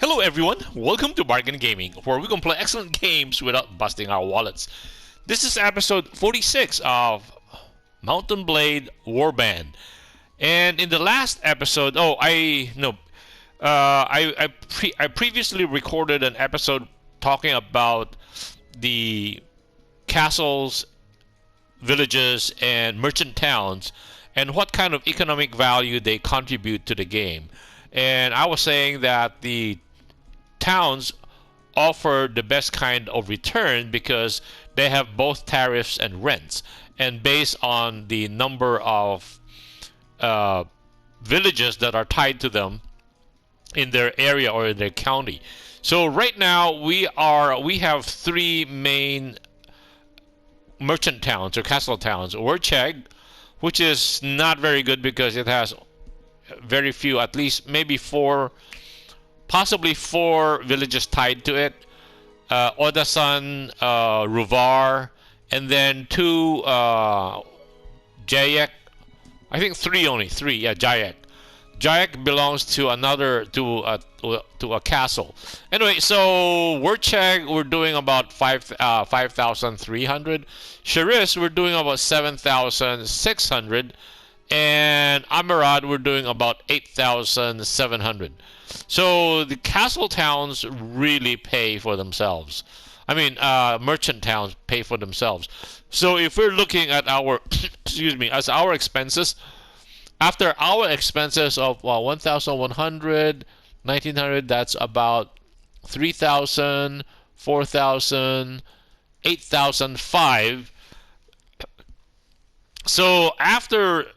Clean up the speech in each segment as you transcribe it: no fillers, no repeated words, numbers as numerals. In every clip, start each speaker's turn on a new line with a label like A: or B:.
A: Hello everyone, welcome to Bargain Gaming, where we can play excellent games without busting our wallets. This is episode 46 of Mountain Blade Warband. And in the last episode, I previously recorded an episode talking about the castles, villages, and merchant towns, and what kind of economic value they contribute to the game. And I was saying that the towns offer the best kind of return because they have both tariffs and rents, and based on the number of villages that are tied to them in their area or in their county. So right now we have three main merchant towns or castle towns. Wercheg, which is not very good because it has very few, at least maybe possibly four villages tied to it. Odasan, Ruvar, and then two Jayek. I think three. Yeah, Jayek. Jayek belongs to a castle. Anyway, so Wercheg we're doing about 5,300. Sheris we're doing about 7,600, and Amarad we're doing about 8,700. So the castle towns really pay for themselves. I mean, merchant towns pay for themselves. So if we're looking at our as our expenses, after our expenses of 1,100, 1,900, that's about 3,000, 4,000, 8,005. So after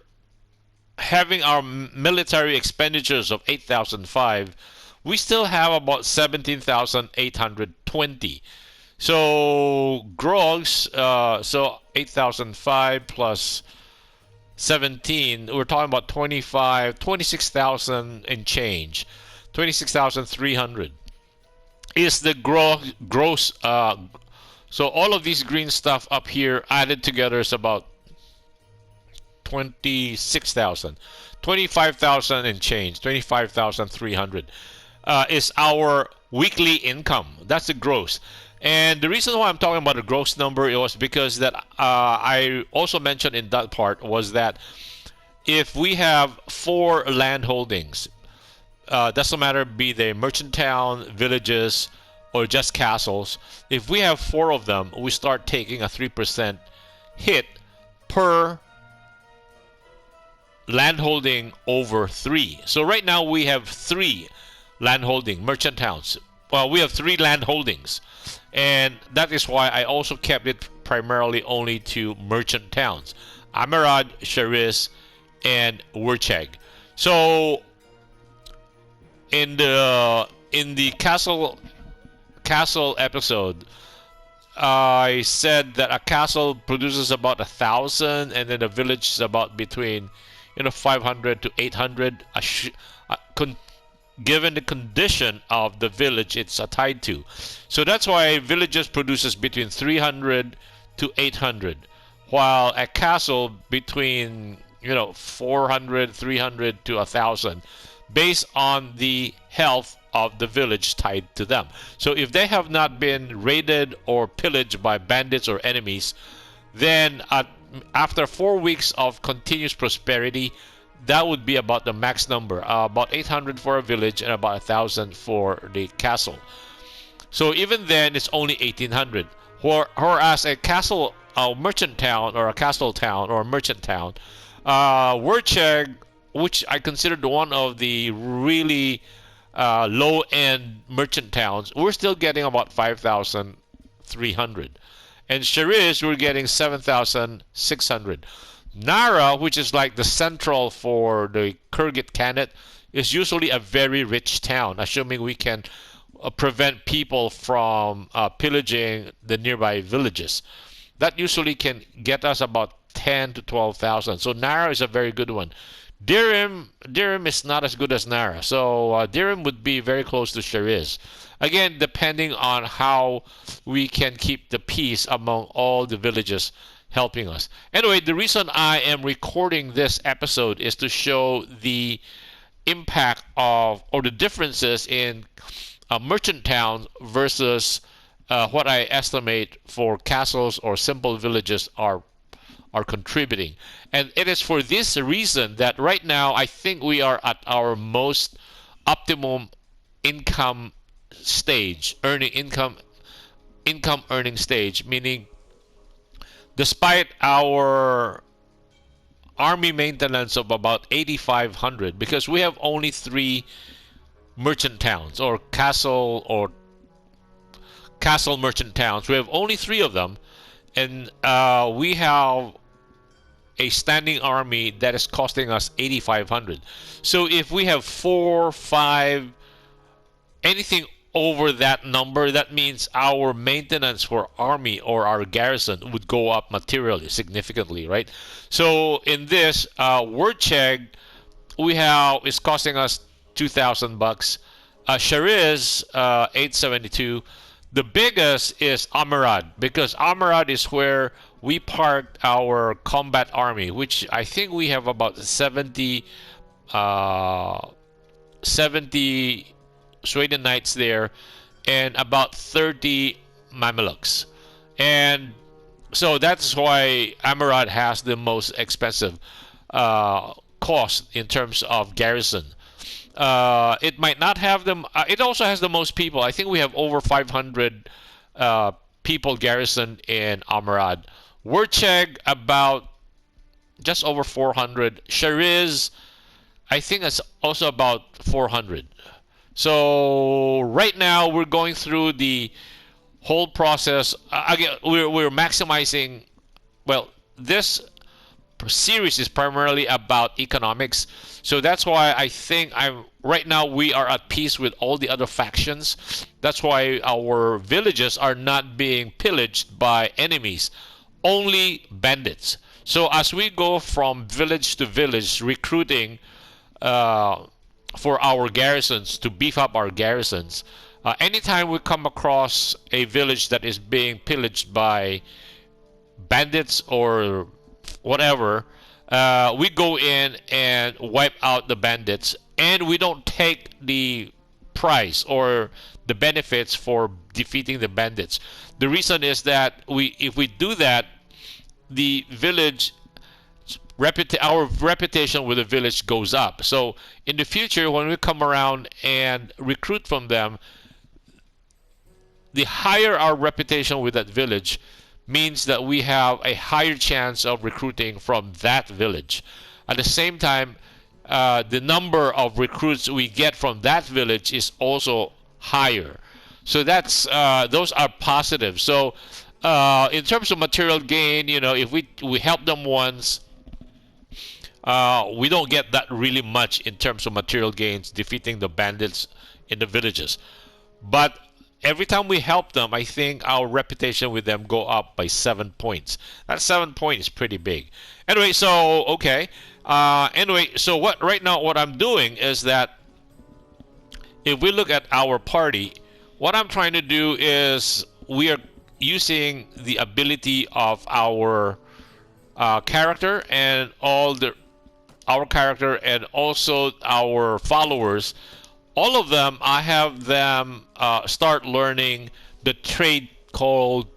A: having our military expenditures of 8,005, we still have about 17,820. So gross, so 8,005 plus 17, we're talking about 26,000 and change. 26,300 is the gross. So all of these green stuff up here added together is about 26,000, 25,000 and change, 25,300 is our weekly income. That's the gross. And the reason why I'm talking about the gross number was because that I also mentioned in that part was that if we have four land holdings, doesn't matter be they merchant town, villages, or just castles, if we have four of them, we start taking a 3% hit per landholding over 3. So right now we have 3 landholding merchant towns. Well, we have 3 land holdings, and that is why I also kept it primarily only to merchant towns: Amarad, Sheris, and Wercheg. So in the castle episode, I said that a castle produces about 1,000, and then a village is about between 500 to 800, given the condition of the village it's tied to. So that's why villages produces between 300 to 800, while a castle between 400, 300 to 1,000, based on the health of the village tied to them. So if they have not been raided or pillaged by bandits or enemies, then after 4 weeks of continuous prosperity, that would be about the max number, about 800 for a village and about 1,000 for the castle. So even then, it's only 1,800. Whereas a castle, a merchant town, or a castle town, or a merchant town, Wercheg, which I considered one of the really low-end merchant towns, we're still getting about 5,300. And Sheris, we're getting 7,600. Nara, which is like the central for the Kyrgyz Khanate, is usually a very rich town, assuming we can prevent people from pillaging the nearby villages. That usually can get us about 10 to 12,000. So Nara is a very good one. Dirim is not as good as Nara. So Dirim would be very close to Sheris. Again, depending on how we can keep the peace among all the villages helping us. Anyway, the reason I am recording this episode is to show the impact of, or the differences in merchant towns versus what I estimate for castles or simple villages are contributing. And it is for this reason that right now I think we are at our most optimum income stage, earning income earning stage, meaning despite our army maintenance of about 8,500, because we have only three merchant towns or castle merchant towns. We have only three of them, and we have a standing army that is costing us 8,500. So if we have four, five, anything over that number, that means our maintenance for army or our garrison would go up materially, significantly, right? So in this Wordcheg, we have is costing us $2,000. Shariz 872. The biggest is Amarad, because Amarad is where we parked our combat army, which I think we have about 70 Sweden Knights there and about 30 Mamelukes. And so that's why Amarad has the most expensive cost in terms of garrison. It might not have them. It also has the most people. I think we have over 500 people garrisoned in Amarad. Wurcheg about just over 400. Shariz, I think it's also about 400. So right now we're going through the whole process. Again, we're maximizing. Well, this series is primarily about economics, so that's why I think right now we are at peace with all the other factions. That's why our villages are not being pillaged by enemies, only bandits. So as we go from village to village recruiting for our garrisons, to beef up our garrisons, anytime we come across a village that is being pillaged by bandits or whatever, we go in and wipe out the bandits, and we don't take the price or the benefits for defeating the bandits. The reason is that if we do that, the village our reputation with the village goes up. So in the future, when we come around and recruit from them, the higher our reputation with that village means that we have a higher chance of recruiting from that village. At the same time, the number of recruits we get from that village is also higher. So that's those are positive. So in terms of material gain, if we help them once, we don't get that really much in terms of material gains defeating the bandits in the villages. But every time we help them, I think our reputation with them go up by 7 points. That 7 points is pretty big. Anyway, so okay. So right now what I'm doing is that if we look at our party, what I'm trying to do is we are using the ability of our character and our character and also our followers. All of them, I have them start learning the trade called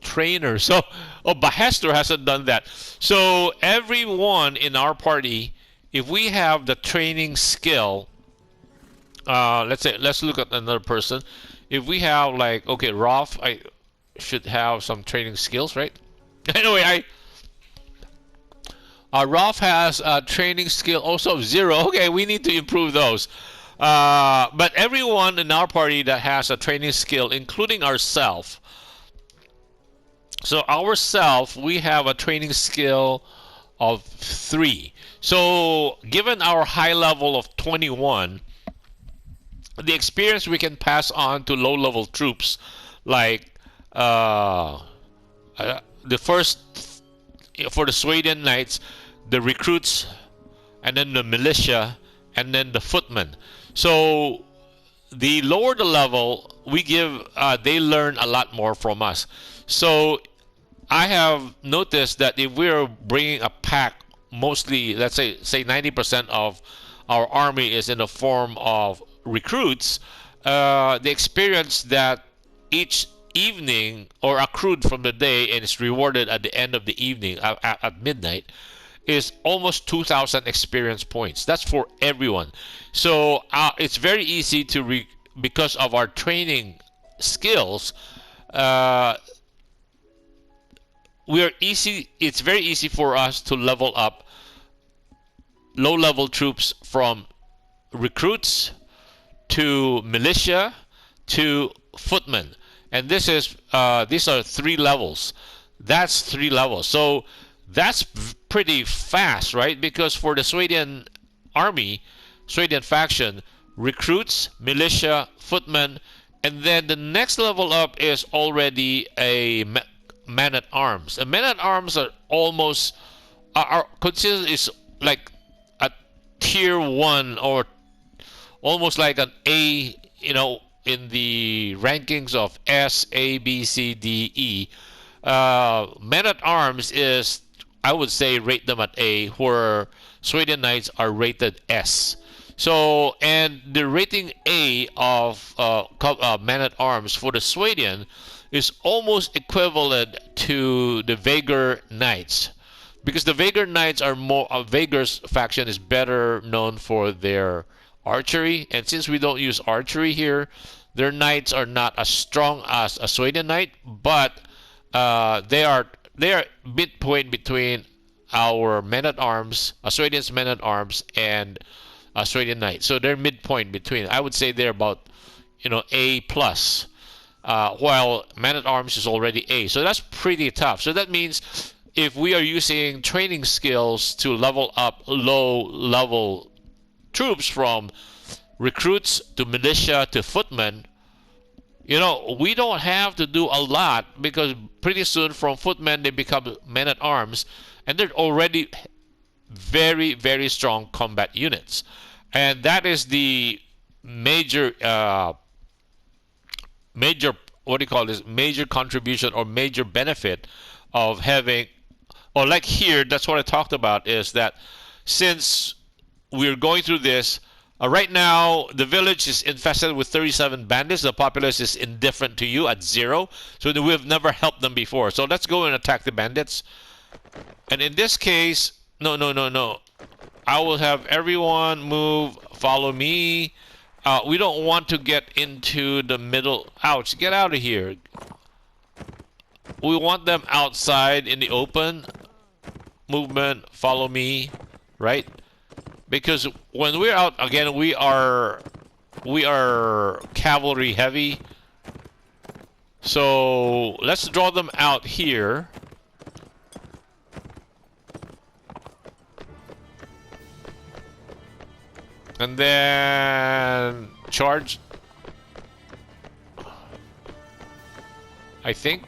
A: trainer. So Bahester hasn't done that. So everyone in our party, if we have the training skill, let's look at another person. If we have Rolf, I should have some training skills, right? Anyway, Rolf has a training skill also of 0. Okay, we need to improve those. But everyone in our party that has a training skill, including ourselves. So ourselves, we have a training skill of 3. So given our high level of 21, the experience we can pass on to low-level troops, like the first for the Sweden Knights, the recruits, and then the militia, and then the footmen. So the lower the level, we give they learn a lot more from us. So I have noticed that if we're bringing a pack, mostly let's say 90% of our army is in the form of recruits, the experience that each evening or accrued from the day and is rewarded at the end of the evening at midnight is almost 2,000 experience points. That's for everyone. So it's very easy to because of our training skills. It's very easy for us to level up low-level troops from recruits to militia to footmen, and these are 3 levels. That's 3 levels. So that's pretty fast, right? Because for the Swedish army, Swedish faction, recruits, militia, footmen, and then the next level up is already a man-at-arms. And men-at-arms are almost are considered is like a tier 1 or almost like an A, in the rankings of S, A, B, C, D, E. Men-at-arms is, I would say, rate them at A, where Sweden Knights are rated S. So, and the rating A of men-at-arms for the Sweden is almost equivalent to the Vagar Knights, because the Vagar Knights are more. Vagar's faction is better known for their archery, and since we don't use archery here, their knights are not as strong as a Sweden Knight, but they are midpoint between our men-at-arms, a Sweden's men-at-arms, and a Sweden Knight. So they're midpoint between. I would say they're about A plus. While man-at-arms is already A. So that's pretty tough. So that means if we are using training skills to level up low-level troops from recruits to militia to footmen, we don't have to do a lot, because pretty soon from footmen they become men-at-arms, and they're already very, very strong combat units. And that is the major major contribution or major benefit of having, or like here, that's what I talked about, is that since we're going through this, right now the village is infested with 37 bandits. The populace is indifferent to you at 0, so we've never helped them before. So let's go and attack the bandits. And in this case, no, I will have everyone move, follow me. We don't want to get into the middle. Ouch, get out of here. We want them outside in the open. Movement, follow me, right? Because when we're out, again, we are cavalry heavy. So let's draw them out here. And then charge. I think.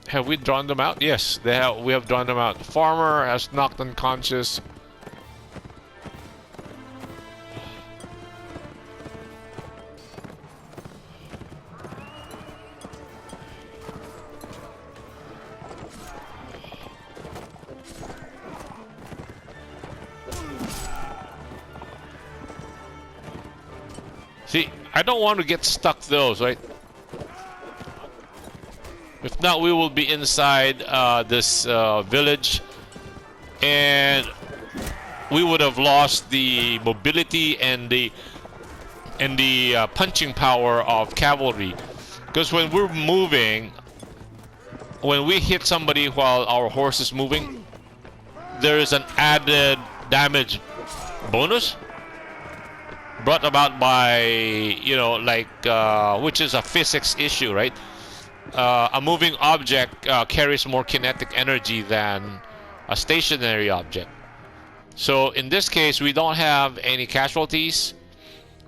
A: Have we drawn them out? Yes, we have drawn them out. Farmer has knocked unconscious. See, I don't want to get stuck those, right? If not, we will be inside this village, and we would have lost the mobility and the punching power of cavalry. Because when we're moving, when we hit somebody while our horse is moving, there is an added damage bonus brought about by, which is a physics issue, right? A moving object carries more kinetic energy than a stationary object. So in this case, we don't have any casualties,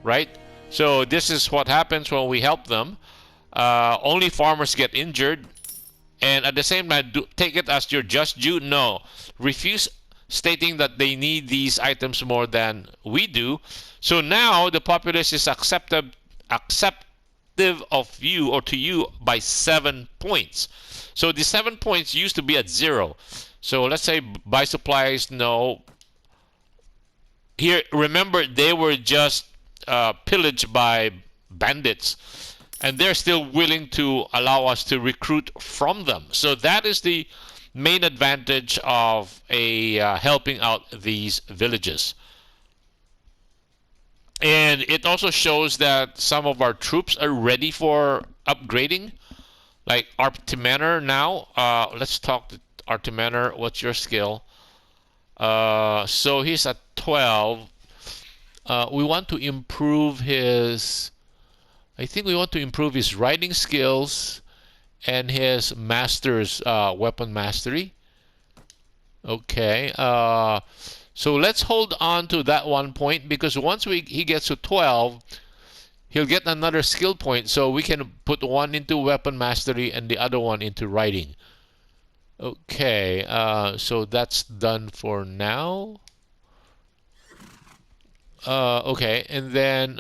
A: right? So this is what happens when we help them. Only farmers get injured, and at the same time, take it as your just due. No, refuse stating that they need these items more than we do. So now the populace is acceptive of you or to you by 7 points. So the 7 points used to be at 0. So let's say buy supplies, no. Here, remember, they were just pillaged by bandits, and they're still willing to allow us to recruit from them. So that is the main advantage of helping out these villages. And it also shows that some of our troops are ready for upgrading, like Artimaner now. Let's talk to Artimaner. What's your skill? So he's at 12. We want to improve his... I think we want to improve his riding skills and his master's weapon mastery. Okay. So let's hold on to that 1 point, because once he gets to 12, he'll get another skill point. So we can put one into weapon mastery and the other one into riding. Okay. So that's done for now. Okay. And then...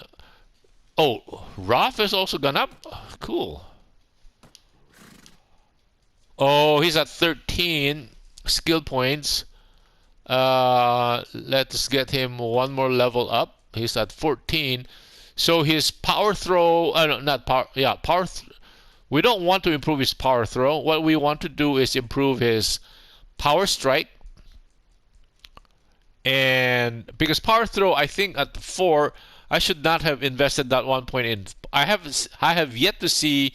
A: Oh, Roth has also gone up? Cool. Oh, he's at 13 skill points. Let's get him one more level up. He's at 14. So his power throw, no, not power, yeah, power. We don't want to improve his power throw. What we want to do is improve his power strike. And because power throw, I think at 4, I should not have invested that 1 point in. I have yet to see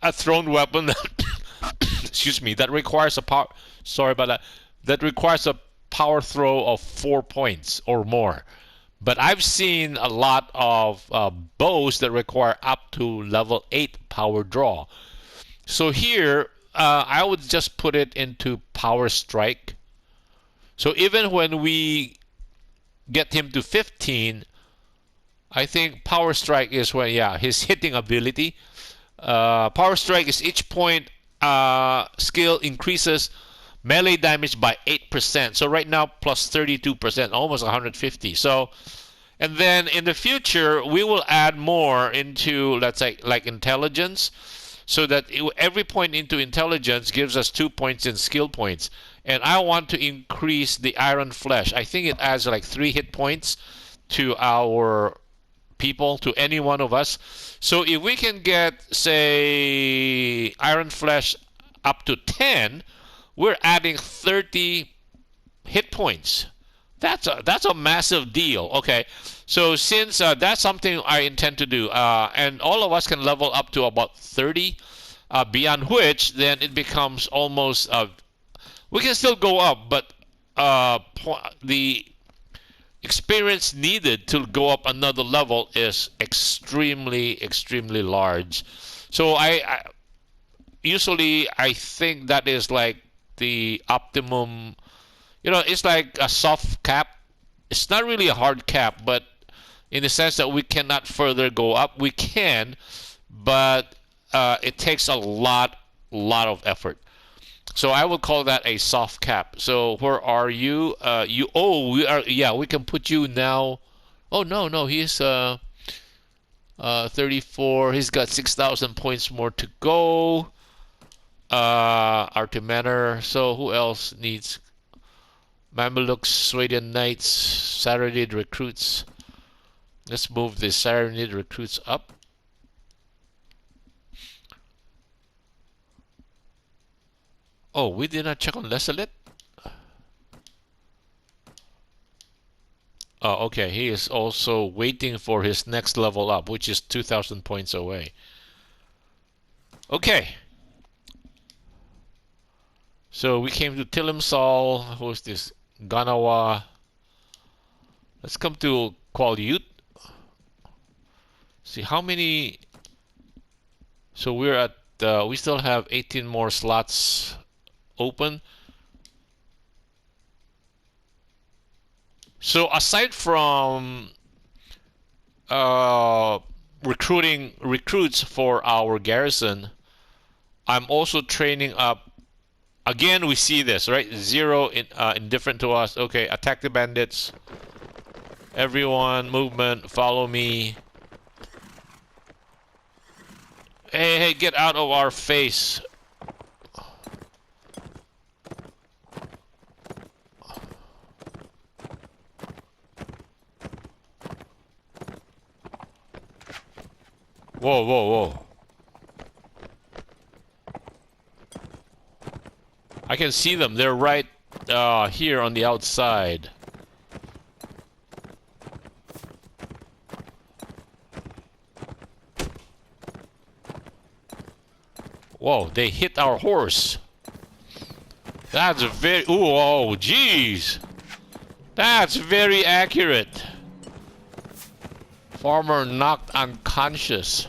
A: a thrown weapon that excuse me, that requires a power. Sorry about that. That requires a power throw of 4 points or more. But I've seen a lot of bows that require up to level 8 power draw. So here, I would just put it into power strike. So even when we get him to 15, I think power strike is when, yeah, his hitting ability. Power strike is each point skill increases melee damage by 8%. So right now plus 32%, almost 150. So, and then in the future we will add more into, let's say, like intelligence, so that every point into intelligence gives us 2 points in skill points. And I want to increase the iron flesh. I think it adds like 3 hit points to our people, to any one of us. So if we can get, say, iron flesh up to 10, we're adding 30 hit points. That's a massive deal. Okay, so since that's something I intend to do, and all of us can level up to about 30, beyond which then it becomes almost we can still go up, but the experience needed to go up another level is extremely large. So I usually think that is like the optimum. It's like a soft cap. It's not really a hard cap, but in the sense that we cannot further go up. We can, but it takes a lot of effort. So I would call that a soft cap. So where are you? We are. Yeah, we can put you now. Oh no, he's 34. He's got 6,000 points more to go. Artimaner. So who else needs? Mamelukes, Swadian Knights, Saranid recruits. Let's move the Saranid recruits up. Oh, we did not check on Lesalit? Oh, okay. He is also waiting for his next level up, which is 2,000 points away. Okay. So we came to Tilimsal. Who's this? Ganawa. Let's come to Qualyut. See how many. So we're at. We still have 18 more slots open. So aside from recruiting recruits for our garrison, I'm also training up. Again, we see this, right? 0 indifferent to us. Okay, attack the bandits. Everyone, movement, follow me. Hey, get out of our face. Whoa, whoa, whoa. I can see them. They're right here on the outside. Whoa, they hit our horse. That's a very... Ooh, oh, jeez. That's very accurate. Farmer knocked unconscious.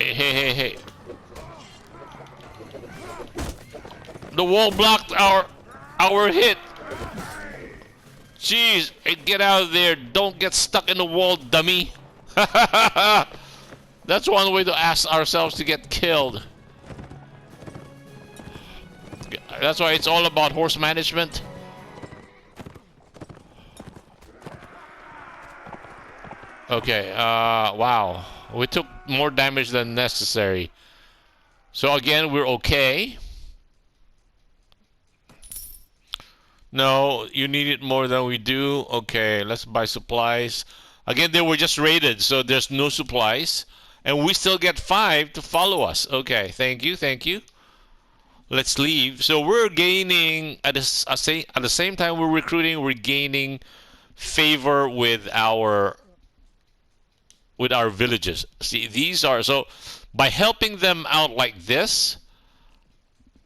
A: Hey. The wall blocked our hit. Jeez, hey, get out of there. Don't get stuck in the wall, dummy. That's one way to ask ourselves to get killed. That's why it's all about horse management. Okay, wow. We took more damage than necessary. So again, we're okay. No, you need it more than we do. Okay, let's buy supplies. Again, they were just raided, so there's no supplies. And we still get 5 to follow us. Okay, thank you. Let's leave. So we're gaining, at the same time we're recruiting, we're gaining favor with our villages. See, these are, so by helping them out like this,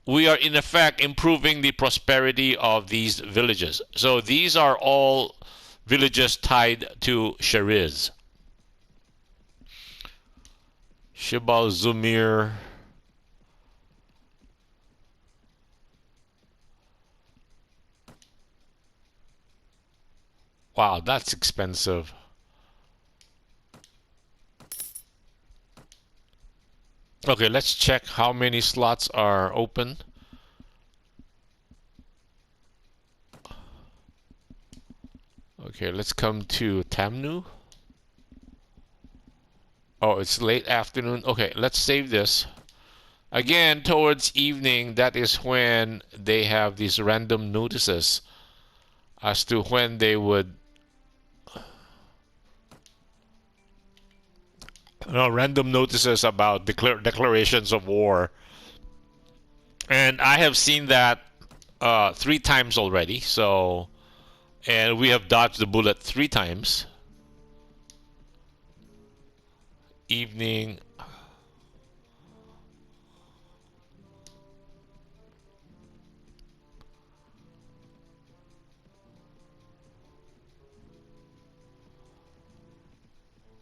A: we are in effect improving the prosperity of these villages. So these are all villages tied to Shariz. Shibal Zumir. Wow, that's expensive. Okay, let's check how many slots are open. Okay, let's come to Tamnu. Oh, it's late afternoon. Okay, let's save this. Again, towards evening, that is when they have these random notices as to when they would... random notices about declarations of war. And I have seen that 3 times already. So, and we have dodged the bullet 3 times. Evening.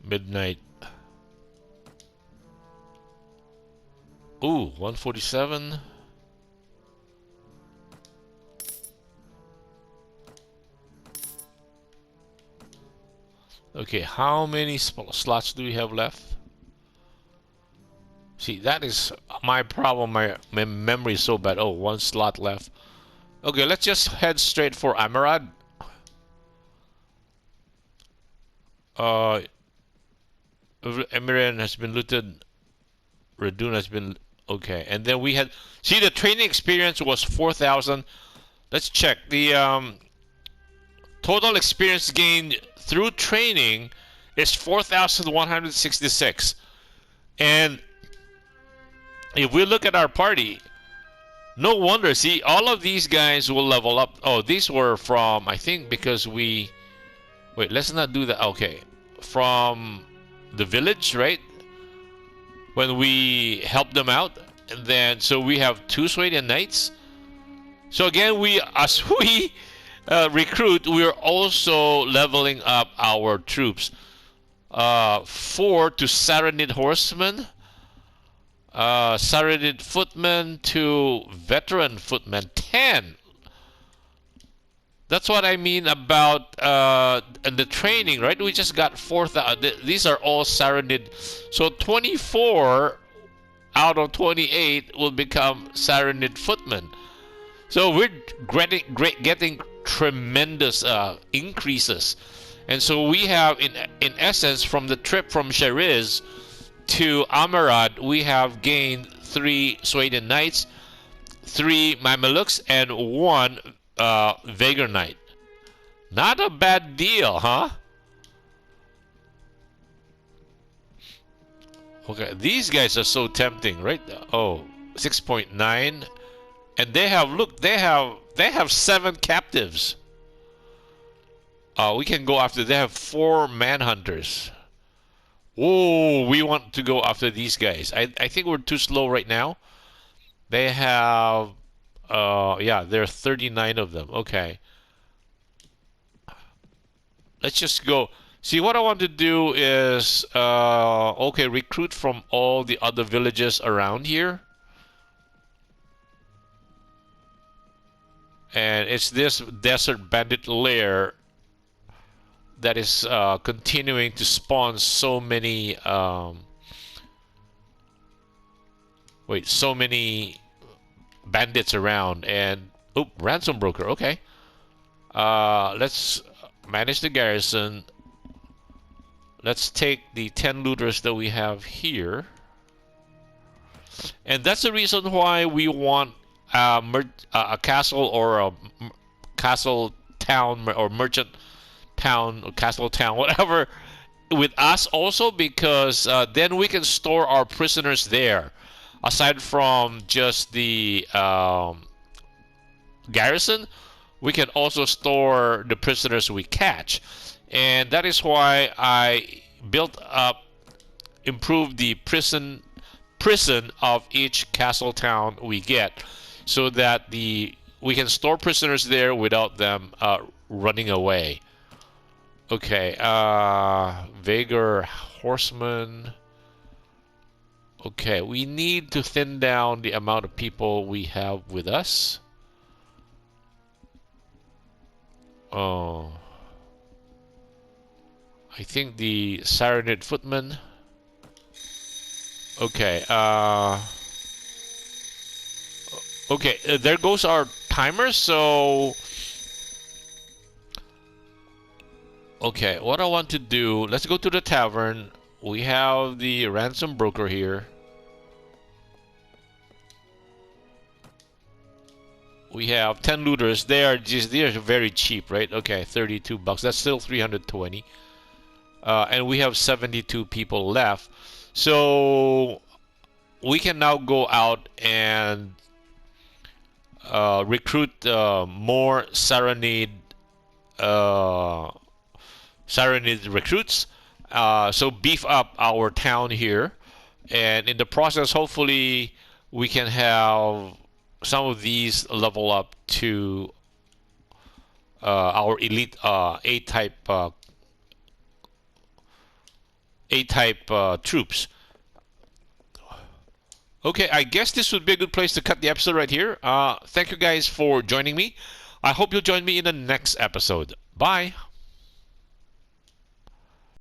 A: Midnight. Ooh, 147. Okay, how many slots do we have left? See, that is my problem. My memory is so bad. Oh, 1 slot left. Okay, let's just head straight for Amarad. Emiran has been looted. Radun has been... Okay, and then we had... See, the training experience was 4,000. Let's check. The total experience gained through training is 4,166. And if we look at our party, no wonder. See, all of these guys will level up. Oh, these were from, I think, because we... Wait, let's not do that. Okay. From the village, right? When we help them out. And then, so we have 2 Swadian Knights. So again, as we recruit, we're also leveling up our troops. 4 to Saranid Horsemen. Saranid Footmen to Veteran Footmen. 10. That's what I mean about the training, right? We just got 4,000. These are all Saranid. So 24 out of 28 will become Saranid footmen. So we're getting tremendous increases. And so we have, in essence, from the trip from Sheriz to Amarad, we have gained 3 Sweden Knights, 3 Mamelukes, and 1 Vagar Knight. Not a bad deal, huh? Okay, these guys are so tempting, right? Oh, 6.9. And they have, look, they have 7 captives. We can go after, they have 4 manhunters. Oh, we want to go after these guys. I think we're too slow right now. They have, yeah, there are 39 of them. Okay. Let's just go. See, what I want to do is, okay, recruit from all the other villages around here. And it's this desert bandit lair that is continuing to spawn so many so many bandits around. And oh, ransom broker. Okay, let's manage the garrison. Let's take the 10 looters that we have here, and that's the reason why we want a castle or a castle town or merchant town or castle town, whatever, with us also, because then we can store our prisoners there. Aside from just the garrison, we can also store the prisoners we catch. And that is why I improved the prison of each castle town we get, so that we can store prisoners there without them running away. Okay, Vagar horsemen. Okay, we need to thin down the amount of people we have with us. Oh, I think the Saranid footmen. Okay, okay, there goes our timer. So okay, what I want to do, let's go to the tavern. We have the ransom broker here. We have 10 looters. They are very cheap, right? Okay, 32 bucks. That's still 320. And we have 72 people left. So we can now go out and recruit more Saranid recruits. So beef up our town here, and in the process, hopefully, we can have some of these level up to our elite A-type troops. Okay, I guess this would be a good place to cut the episode right here. Thank you guys for joining me. I hope you'll join me in the next episode. Bye.